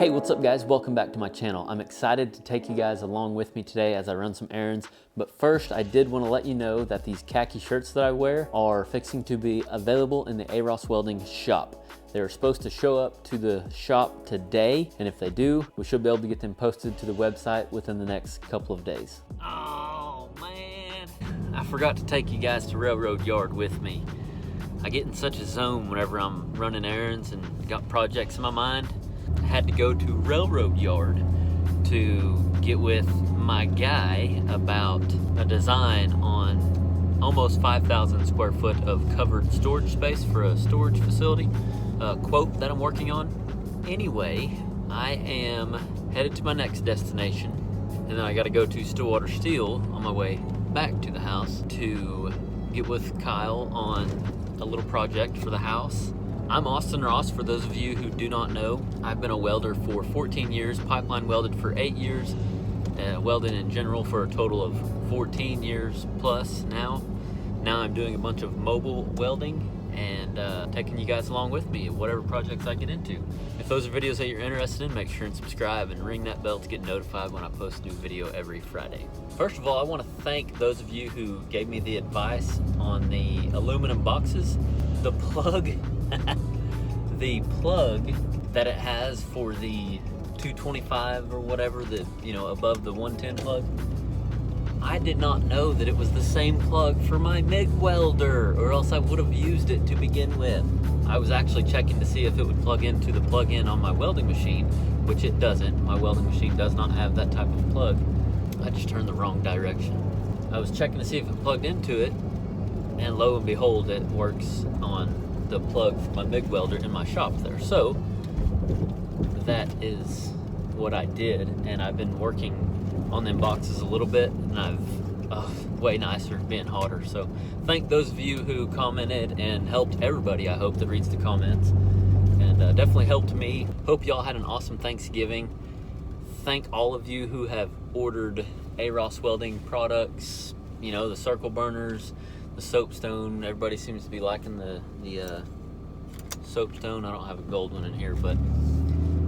Hey, what's up guys? Welcome back to my channel. I'm excited to take you guys along with me today as I run some errands. But first, I did want to let you know that these khaki shirts that I wear are fixing to be available in the AROSS Welding shop. They're supposed to show up to the shop today, and if they do, we should be able to get them posted to the website within the next couple of days. Oh man, I forgot to take you guys to Railroad Yard with me. I get in such a zone whenever I'm running errands and got projects in my mind. I had to go to Railroad Yard to get with my guy about a design on almost 5,000 square foot of covered storage space for a storage facility, a quote that I'm working on. Anyway, I am headed to my next destination, and then I got to go to Stillwater Steel on my way back to the house to get with Kyle on a little project for the house. I'm Austin Ross, for those of you who do not know. I've been a welder for 14 years, pipeline welded for 8 years, welding in general for a total of 14 years plus now. Now I'm doing a bunch of mobile welding and taking you guys along with me at whatever projects I get into. If those are videos that you're interested in, make sure and subscribe and ring that bell to get notified when I post a new video every Friday. First of all, I want to thank those of you who gave me the advice on the aluminum boxes. The plug the plug that it has for the 225 or whatever, the above the 110 plug, I did not know that it was the same plug for my MIG welder, or else I would have used it to begin with. I was actually checking to see if it would plug into the plug-in on my welding machine, which it doesn't. My welding machine does not have that type of plug. I just turned the wrong direction. I was checking to see if it plugged into it, and lo and behold, it works on the plug for my MIG welder in my shop there. So that is what I did, and I've been working on them boxes a little bit, and I've way nicer being hotter. So thank those of you who commented and helped everybody, I hope, that reads the comments, and definitely helped me. Hope y'all had an awesome Thanksgiving. Thank all of you who have ordered AROSS welding products, the circle burners, the soapstone. Everybody seems to be liking the soapstone. I don't have a gold one in here, but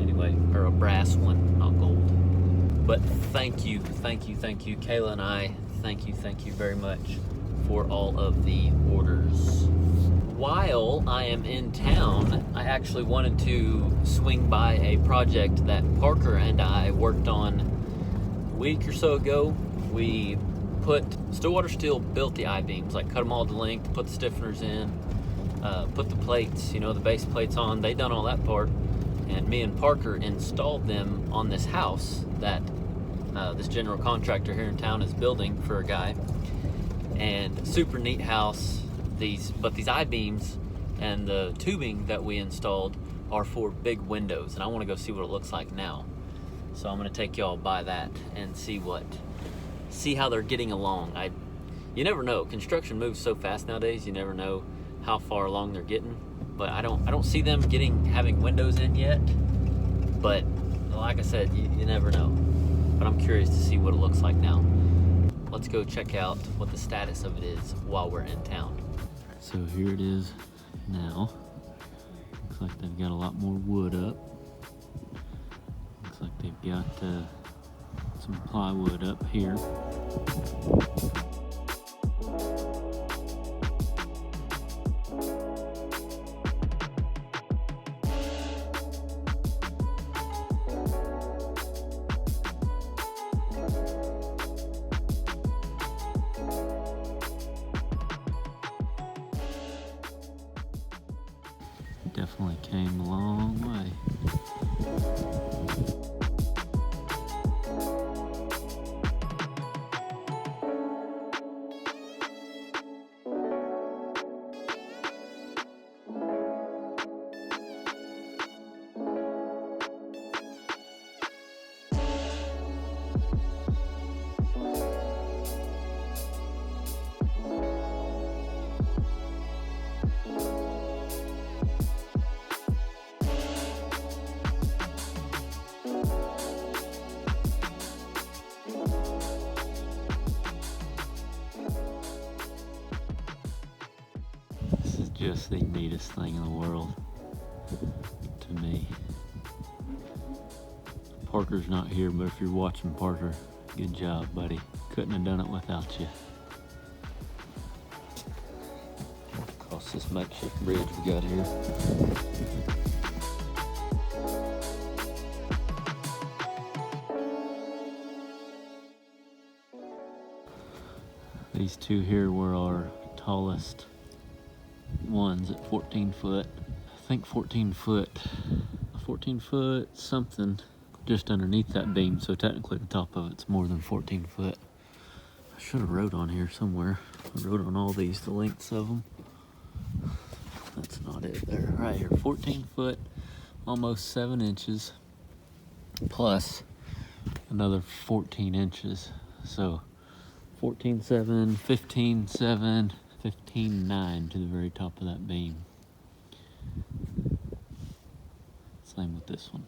anyway, or a brass one, not gold. But thank you. Kayla and I, thank you very much for all of the orders. While I am in town, I actually wanted to swing by a project that Parker and I worked on a week or so ago. We Stillwater Steel built the I-beams, like cut them all to length, put the stiffeners in, put the plates, the base plates on. They done all that part, and me and Parker installed them on this house that this general contractor here in town is building for a guy. And super neat house. But these I-beams and the tubing that we installed are for big windows, and I want to go see what it looks like now. So I'm going to take y'all by that and see how they're getting along. You never know. Construction moves so fast nowadays. You never know how far along they're getting. But I don't see them having windows in yet. But like I said, you never know. But I'm curious to see what it looks like now. Let's go check out what the status of it is while we're in town. So here it is now. Looks like they've got a lot more wood up. Looks like they've got some plywood up here. Definitely came a long way. Just the neatest thing in the world to me. Parker's not here, but if you're watching, Parker, good job, buddy. Couldn't have done it without you. Across this makeshift bridge we got here. These two here were our tallest ones at 14 foot. I think 14 foot something just underneath that beam, so technically the top of it's more than 14 foot. I should have wrote on here somewhere. I wrote on all these the lengths of them. That's not it there. Right here, 14 foot, almost 7 inches, plus another 14 inches. So 14.7, 15.7, 15.9 to the very top of that beam. Same with this one.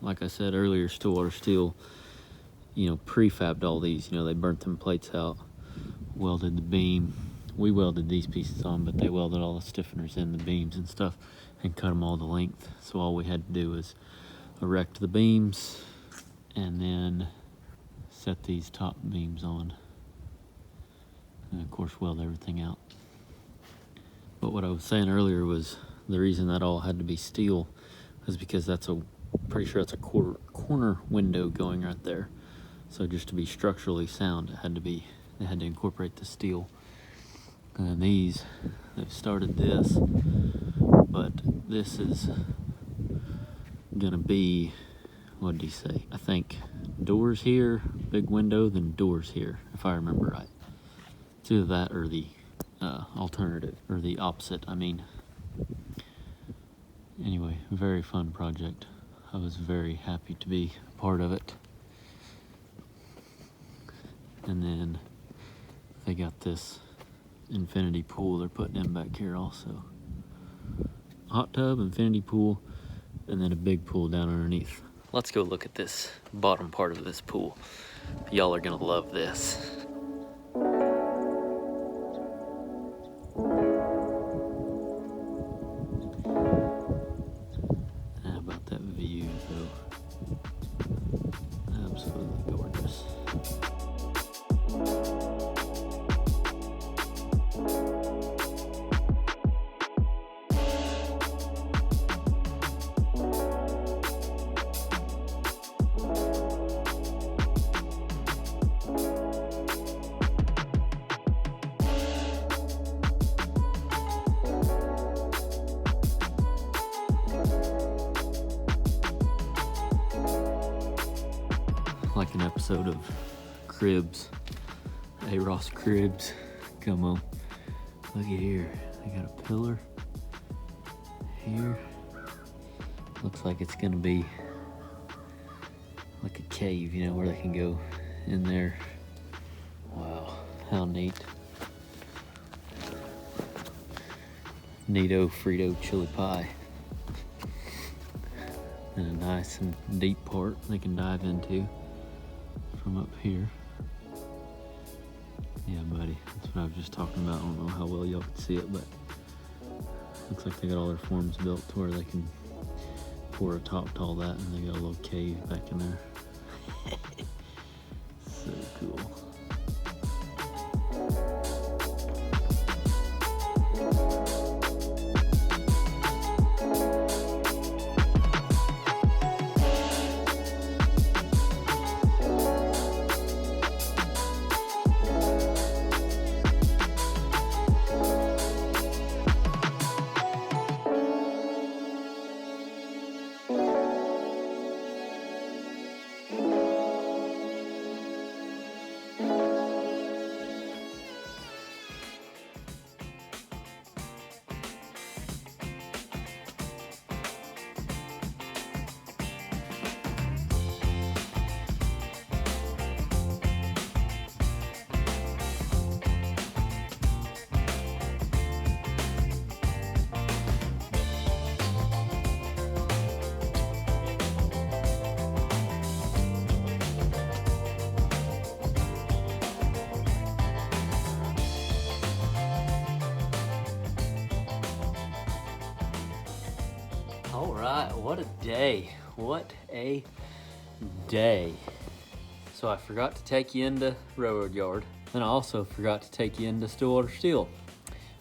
Like I said earlier, Stillwater Steel, prefabbed all these. They burnt them plates out, welded the beam. We welded these pieces on, but they welded all the stiffeners in the beams and stuff and cut them all to length. So all we had to do was erect the beams and then set these top beams on. And of course, weld everything out. But what I was saying earlier was the reason that all had to be steel is because pretty sure that's a corner window going right there. So just to be structurally sound, they had to incorporate the steel. And then they've started this, but this is gonna be, what did he say? I think doors here, big window, then doors here, if I remember right. It's either that or the alternative, or the opposite, I mean. Anyway, very fun project. I was very happy to be a part of it. And then they got this infinity pool they're putting in back here also. Hot tub, infinity pool, and then a big pool down underneath. Let's go look at this bottom part of this pool. Y'all are gonna love this. How about that view though? Absolutely gorgeous. Like an episode of Cribs, Ross Cribs. Come on, look at here. They got a pillar here. Looks like it's gonna be like a cave, where they can go in there. Wow, how neat. Neato Frito chili pie. And a nice and deep part they can dive into from up here. Yeah, buddy, that's what I was just talking about. I don't know how well y'all can see it, but looks like they got all their forms built to where they can pour a top to all that, and they got a little cave back in there. So cool. right, what a day. What a day. So I forgot to take you into Railroad Yard, and I also forgot to take you into Stillwater Steel.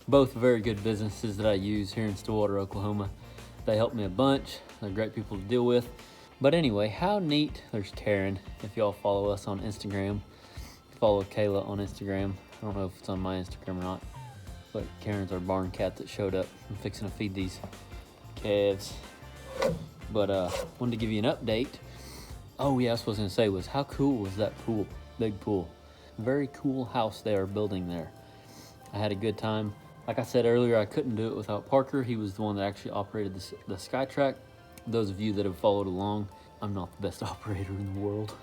Both very good businesses that I use here in Stillwater, Oklahoma. They help me a bunch. They're great people to deal with. But anyway, how neat. There's Karen, if y'all follow us on Instagram. Follow Kayla on Instagram. I don't know if it's on my Instagram or not, but Karen's our barn cat that showed up. I'm fixing to feed these calves. But wanted to give you an update. Oh yeah, that's what I was gonna say was how cool was that pool? Big pool. Very cool house they are building there. I had a good time. Like I said earlier, I couldn't do it without Parker. He was the one that actually operated the SkyTrack. Those of you that have followed along, I'm not the best operator in the world.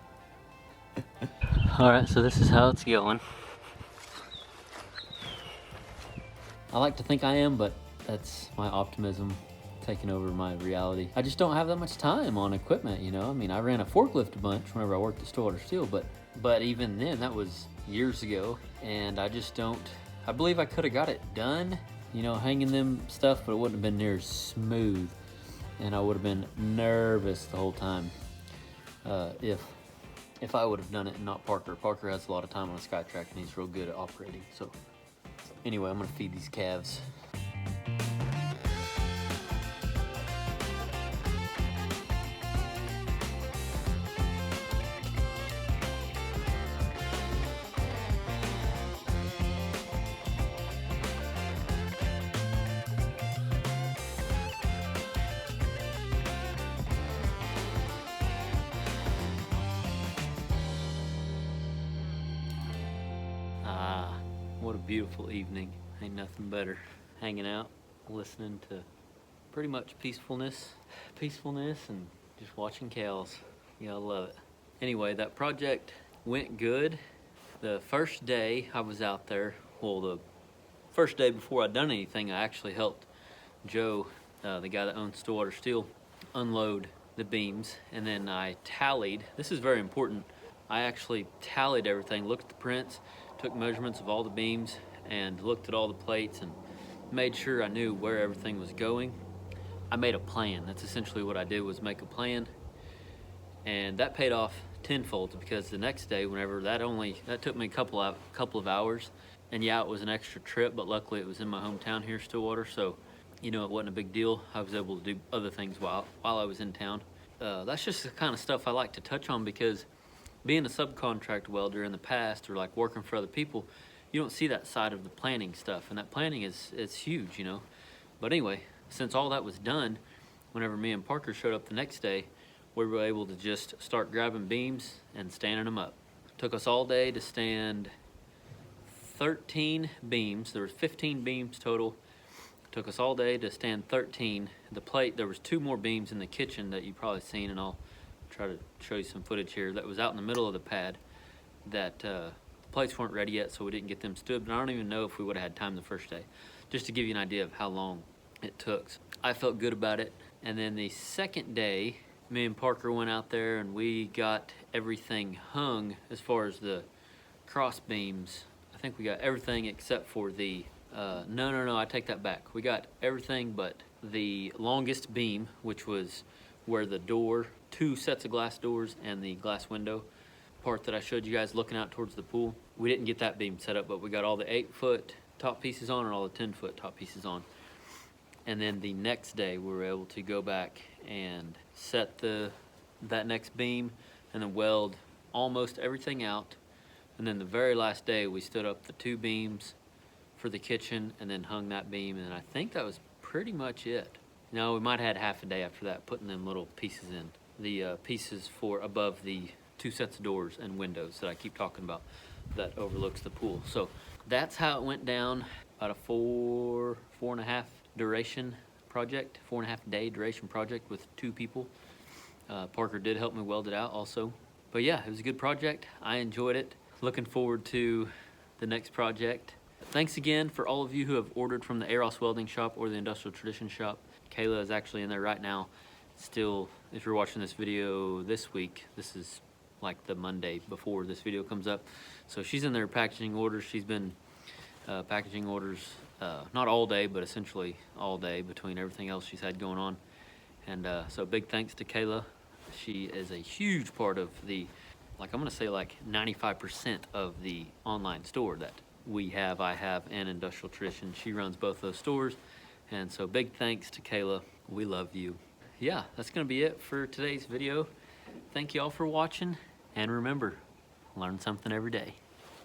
All right, so this is how it's going. I like to think I am, but that's my optimism taking over my reality. I just don't have that much time on equipment, you know? I mean, I ran a forklift a bunch whenever I worked at Stillwater Steel, but even then, that was years ago, and I just don't, I believe I could have got it done, you know, hanging them stuff, but it wouldn't have been near as smooth, and I would have been nervous the whole time if I would have done it and not Parker. Parker has a lot of time on a SkyTrack, and he's real good at operating, so anyway, I'm gonna feed these calves. What a beautiful evening. Ain't nothing better. Hanging out, listening to pretty much peacefulness and just watching cows. Yeah, I love it. Anyway, that project went good. The first day I was out there, well, the first day before I'd done anything, I actually helped Joe, the guy that owns Stillwater Steel, unload the beams. And then I tallied, this is very important, I actually tallied everything, looked at the prints, took measurements of all the beams and looked at all the plates and made sure I knew where everything was going. I made a plan. That's essentially what I did, was make a plan, and that paid off tenfold, because the next day, whenever that took me a couple of hours, and yeah, it was an extra trip, but luckily it was in my hometown here, Stillwater, so you know, it wasn't a big deal. I was able to do other things while I was in town. That's just the kind of stuff I like to touch on, because being a subcontract welder in the past, or like working for other people, you don't see that side of the planning stuff, and that planning is huge, you know. But anyway, since all that was done, whenever me and Parker showed up the next day, we were able to just start grabbing beams and standing them up. Took us all day to stand 13 beams. There was 15 beams total. Took us all day to stand 13. The plate, there was 2 more beams in the kitchen that you've probably seen, and I'll try to show you some footage here, that was out in the middle of the pad that the plates weren't ready yet, so we didn't get them stood, but I don't even know if we would have had time the first day, just to give you an idea of how long it took. I felt good about it. And then the second day, me and Parker went out there and we got everything hung as far as the cross beams. I think we got everything except for the no, I take that back. We got everything but the longest beam, which was where the door, 2 sets of glass doors and the glass window part that I showed you guys looking out towards the pool. We didn't get that beam set up, but we got all the 8-foot top pieces on and all the 10-foot top pieces on. And then the next day we were able to go back and set that next beam and then weld almost everything out. And then the very last day we stood up the 2 beams for the kitchen and then hung that beam, and I think that was pretty much it. No, we might have had half a day after that, putting them little pieces in. The pieces for above the 2 sets of doors and windows that I keep talking about that overlooks the pool. So that's how it went down. About a 4.5 duration project, 4.5 day duration project with 2 people. Parker did help me weld it out also. But yeah, it was a good project. I enjoyed it. Looking forward to the next project. Thanks again for all of you who have ordered from the AROSS Welding shop or the Industrial Tradition shop. Kayla is actually in there right now. Still, if you're watching this video this week, this is like the Monday before this video comes up. So she's in there packaging orders. She's been packaging orders not all day, but essentially all day between everything else she's had going on. And so big thanks to Kayla. She is a huge part of the, like I'm gonna say like 95% of the online store that I have, and Industrial Tradition. She runs both those stores. And so big thanks to Kayla. We love you. Yeah, that's gonna be it for today's video. Thank you all for watching. And remember, learn something every day.